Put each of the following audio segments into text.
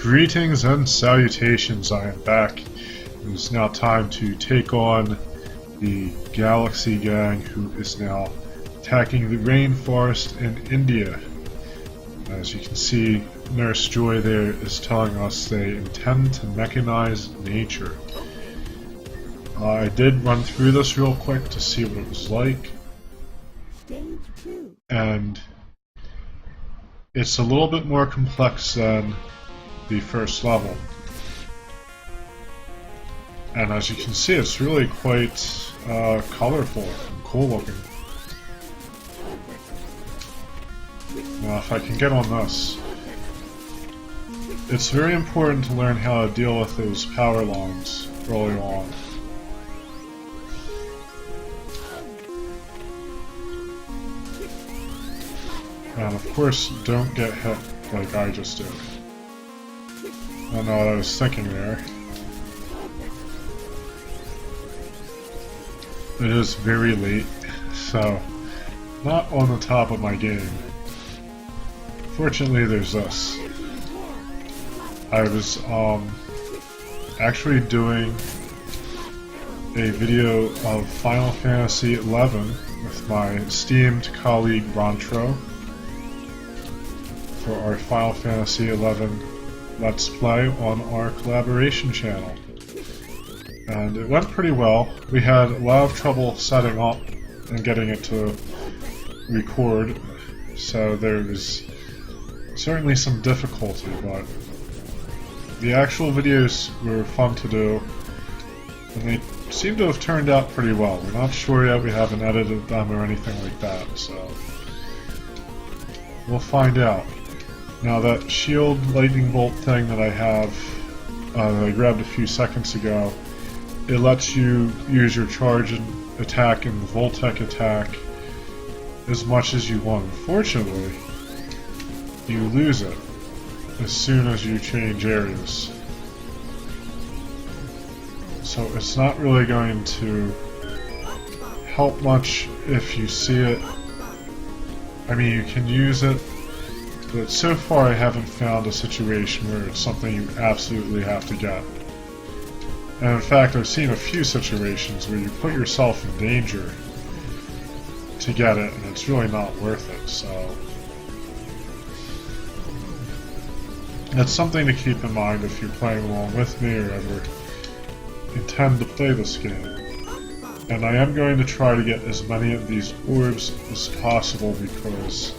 Greetings and salutations, I am back. It is now time to take on the Galaxy Gang, who is now attacking the rainforest in India. As you can see, Nurse Joy there is telling us they intend to mechanize nature. I did run through this real quick to see what it was like, and it's a little bit more complex than the first level. And as you can see, it's really quite colorful and cool looking. Now if I can get on this, it's very important to learn how to deal with those power lines early on. And of course, don't get hit like I just did. I don't know what I was thinking there. It is very late, so not on the top of my game. Fortunately, there's this. I was actually doing a video of Final Fantasy XI with my esteemed colleague Rontro for our Final Fantasy XI Let's Play on our collaboration channel. And it went pretty well. We had a lot of trouble setting up and getting it to record, so there was certainly some difficulty, but the actual videos were fun to do, and they seem to have turned out pretty well. We're not sure yet, we haven't edited them or anything like that, so we'll find out. Now that shield lightning bolt thing that I have, that I grabbed a few seconds ago, it lets you use your charge and attack and Voltec attack as much as you want. Unfortunately, you lose it as soon as you change areas. So it's not really going to help much if you see it. I mean, you can use it, but so far I haven't found a situation where it's something you absolutely have to get. And in fact, I've seen a few situations where you put yourself in danger to get it, and it's really not worth it, so that's something to keep in mind if you're playing along with me or ever intend to play this game. And I am going to try to get as many of these orbs as possible because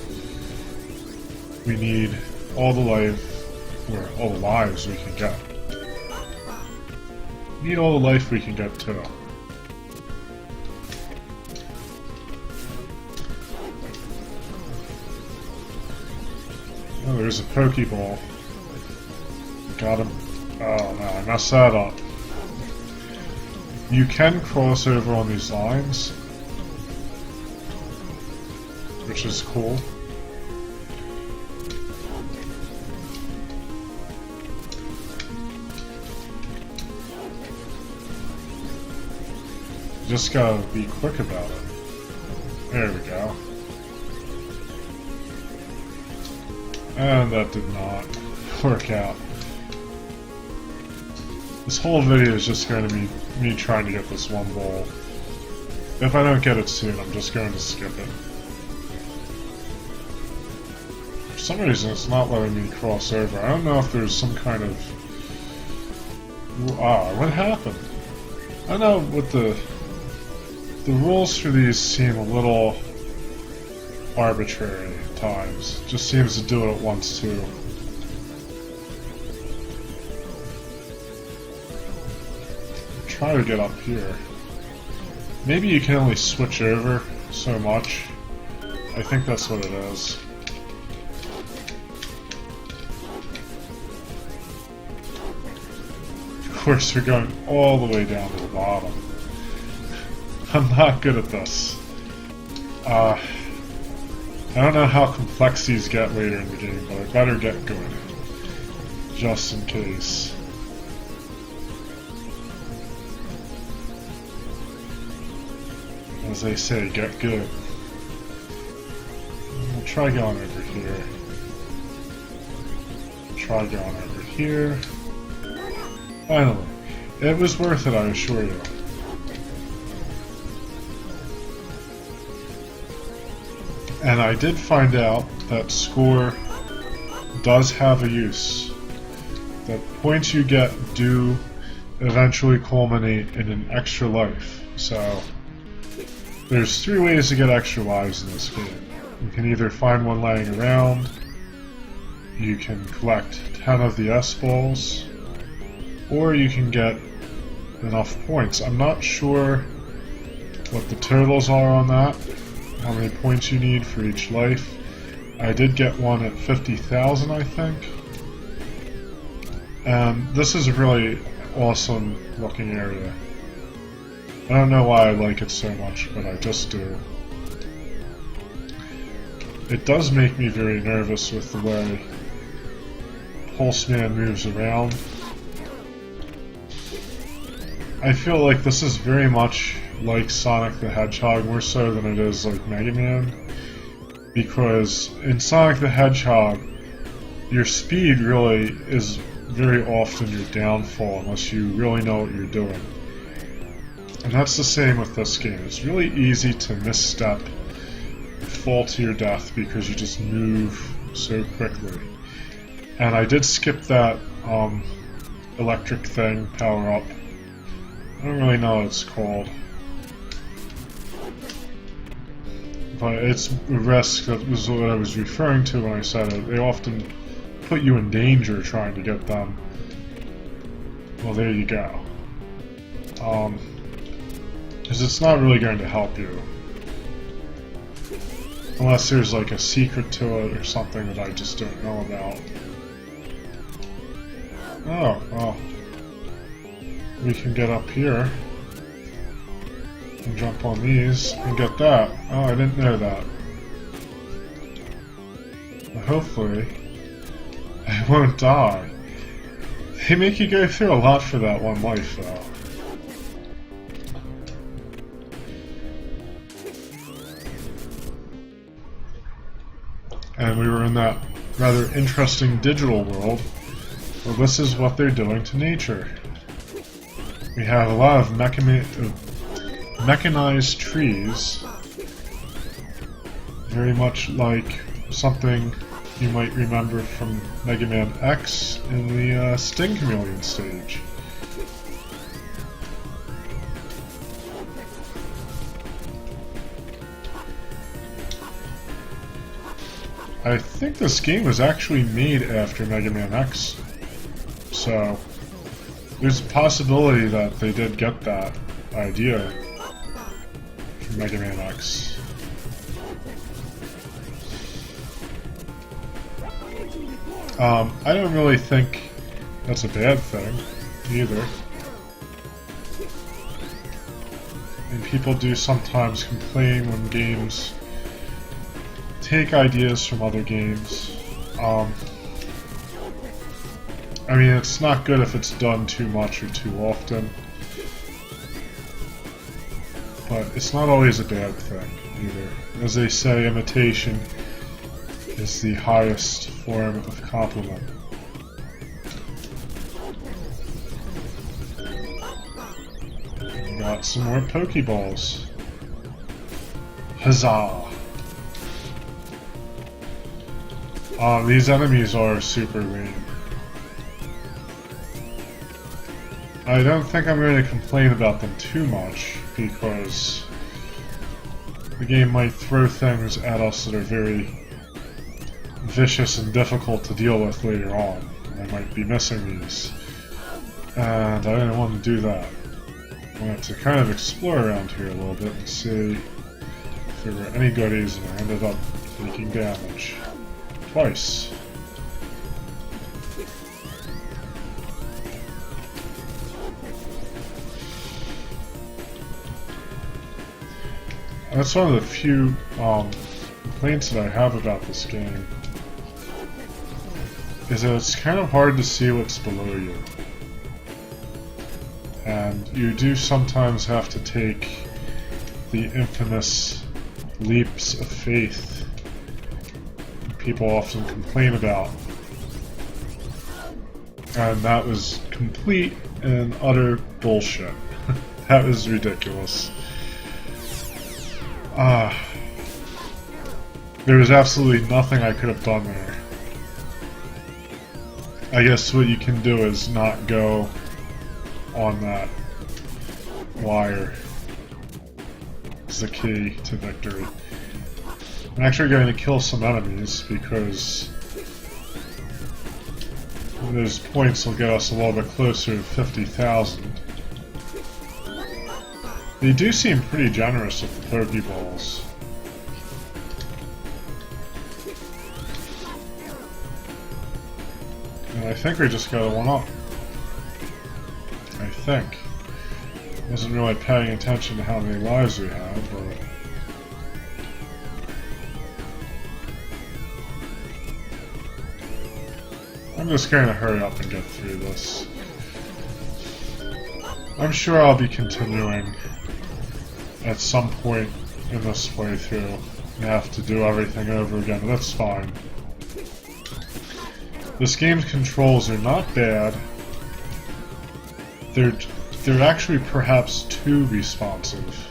we need all the life, or all the lives we can get. We need all the life we can get too. Oh, there's a Pokeball. Got him. Oh no, I messed that up. You can cross over on these lines, which is cool. Just gotta be quick about it. There we go. And that did not work out. This whole video is just going to be me trying to get this one bowl. If I don't get it soon, I'm just going to skip it. For some reason, it's not letting me cross over. I don't know if there's some kind of... what happened? I know what the rules for these seem a little arbitrary at times. Just seems to do it at once too. Try to get up here. Maybe you can only switch over so much. I think that's what it is. Of course, we're going all the way down to the bottom. I'm not good at this. I don't know how complex these get later in the game, but I better get good. Just in case. As they say, get good. I'll try going over here. Try going over here. here. Finally. It was worth it, I assure you. And I did find out that score does have a use. The points you get do eventually culminate in an extra life. So there's 3 ways to get extra lives in this game. You can either find one laying around, you can collect 10 of the S-balls, or you can get enough points. I'm not sure what the totals are on that, how many points you need for each life. I did get one at 50,000, I think. And this is a really awesome looking area. I don't know why I like it so much, but I just do. It does make me very nervous with the way Pulseman moves around. I feel like this is very much like Sonic the Hedgehog, more so than it is like Mega Man. Because in Sonic the Hedgehog, your speed really is very often your downfall unless you really know what you're doing. And that's the same with this game. It's really easy to misstep, fall to your death because you just move so quickly. And I did skip that electric thing, power up. I don't really know what it's called. But it's a risk. That was what I was referring to when I said it. They often put you in danger trying to get them. Well, there you go. Because it's not really going to help you. Unless there's like a secret to it or something that I just don't know about. Oh, well. We can get up here and jump on these and get that. Oh, I didn't know that. But hopefully, I won't die. They make you go through a lot for that one life, though. And we were in that rather interesting digital world where this is what they're doing to nature. We have a lot of mechanized trees, very much like something you might remember from Mega Man X in the Sting Chameleon stage. I think this game was actually made after Mega Man X, so there's a possibility that they did get that idea from Mega Man X. I don't really think that's a bad thing, either. And people do sometimes complain when games take ideas from other games. I mean, it's not good if it's done too much or too often, but it's not always a bad thing, either. As they say, imitation is the highest form of compliment. Got some more Pokeballs. Huzzah! These enemies are super lame. I don't think I'm going to complain about them too much, because the game might throw things at us that are very vicious and difficult to deal with later on. I might be missing these, and I didn't want to do that. I wanted to kind of explore around here a little bit and see if there were any goodies, and I ended up taking damage. Twice. That's one of the few complaints that I have about this game, is that it's kind of hard to see what's below you. And you do sometimes have to take the infamous leaps of faith people often complain about. And that was complete and utter bullshit. That was ridiculous. There was absolutely nothing I could have done there. I guess what you can do is not go on that wire. It's the key to victory. I'm actually going to kill some enemies because those points will get us a little bit closer to 50,000. They do seem pretty generous with the Pokeballs. And I think we just got a 1-up. I think. Wasn't really paying attention to how many lives we had, but... I'm just going to hurry up and get through this. I'm sure I'll be continuing at some point in this playthrough and have to do everything over again. That's fine. This game's controls are not bad. They're actually perhaps too responsive.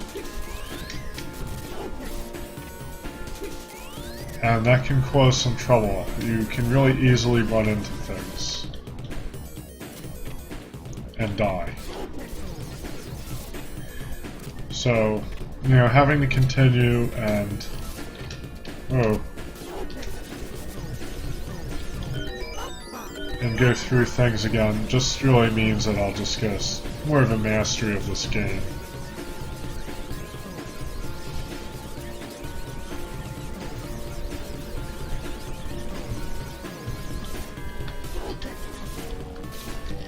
And that can cause some trouble. You can really easily run into things and die. So, you know, having to continue and go through things again just really means that I'll just get more of a mastery of this game.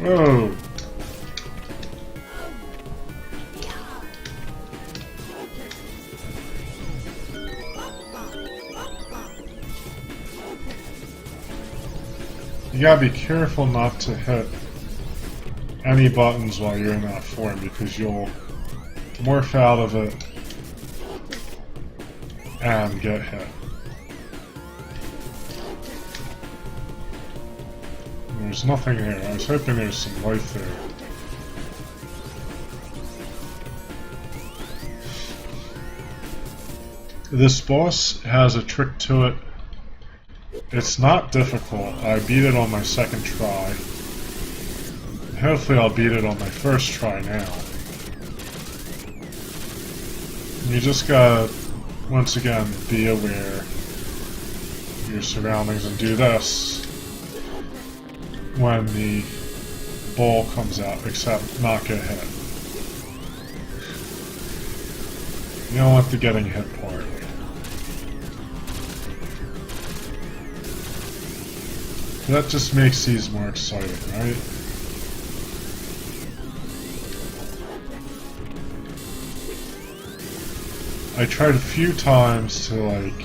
Whoa! You gotta be careful not to hit any buttons while you're in that form because you'll morph out of it and get hit. There's nothing there. I was hoping there was some life there. This boss has a trick to it. It's not difficult. I beat it on my second try. Hopefully I'll beat it on my first try now. You just gotta, once again, be aware of your surroundings and do this when the ball comes out, except not get hit. You don't want the getting hit part. That just makes these more exciting, right? I tried a few times to, like,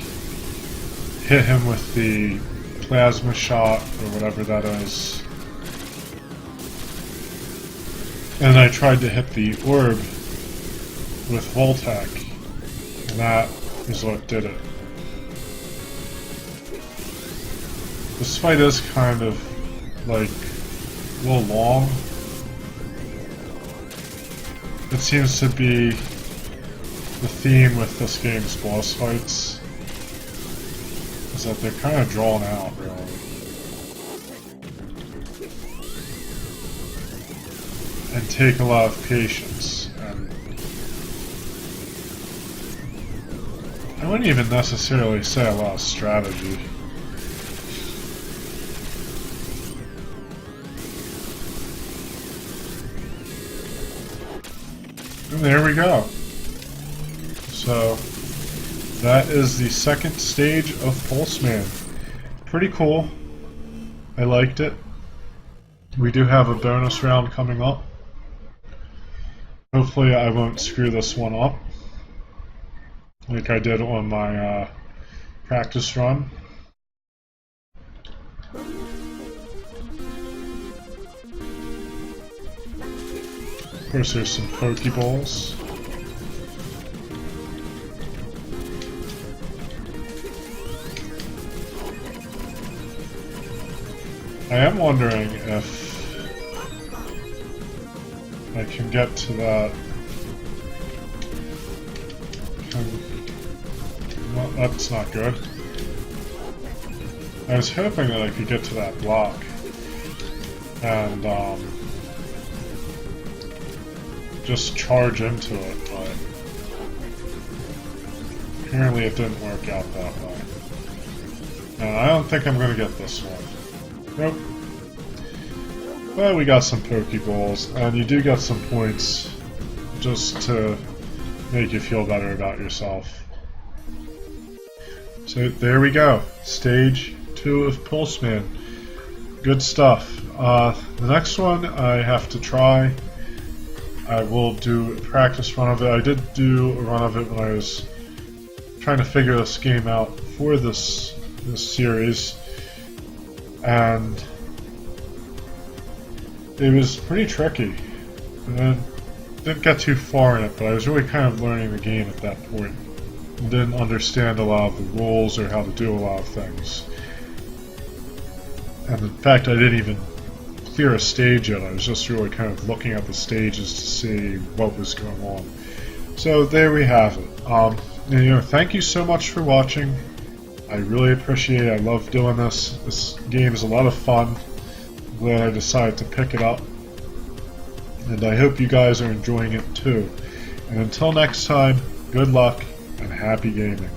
hit him with the plasma shot, or whatever that is. And I tried to hit the orb with Voltec, and that is what did it. This fight is kind of, like, a little long. It seems to be the theme with this game's boss fights, is that they're kind of drawn out, really. And take a lot of patience, and I wouldn't even necessarily say a lot of strategy. And there we go. So, that is the second stage of Pulseman. Pretty cool. I liked it. We do have a bonus round coming up. Hopefully I won't screw this one up like I did on my practice run. Of course, there's some Pokeballs. I am wondering if I can get to that. Well, that's not good. I was hoping that I could get to that block and just charge into it, but apparently it didn't work out that way. And I don't think I'm going to get this one. Nope. But we got some Pokeballs, and you do get some points just to make you feel better about yourself. So there we go. Stage 2 of Pulseman. Good stuff. The next one I have to try. I will do a practice run of it. I did do a run of it when I was trying to figure this game out for this series, and it was pretty tricky. And I didn't get too far in it, but I was really kind of learning the game at that point. I didn't understand a lot of the rules or how to do a lot of things. And in fact, I didn't even clear a stage yet. I was just really kind of looking at the stages to see what was going on. So there we have it. And, thank you so much for watching. I really appreciate it. I love doing this. This game is a lot of fun. I'm glad I decided to pick it up. And I hope you guys are enjoying it too. And until next time, good luck and happy gaming.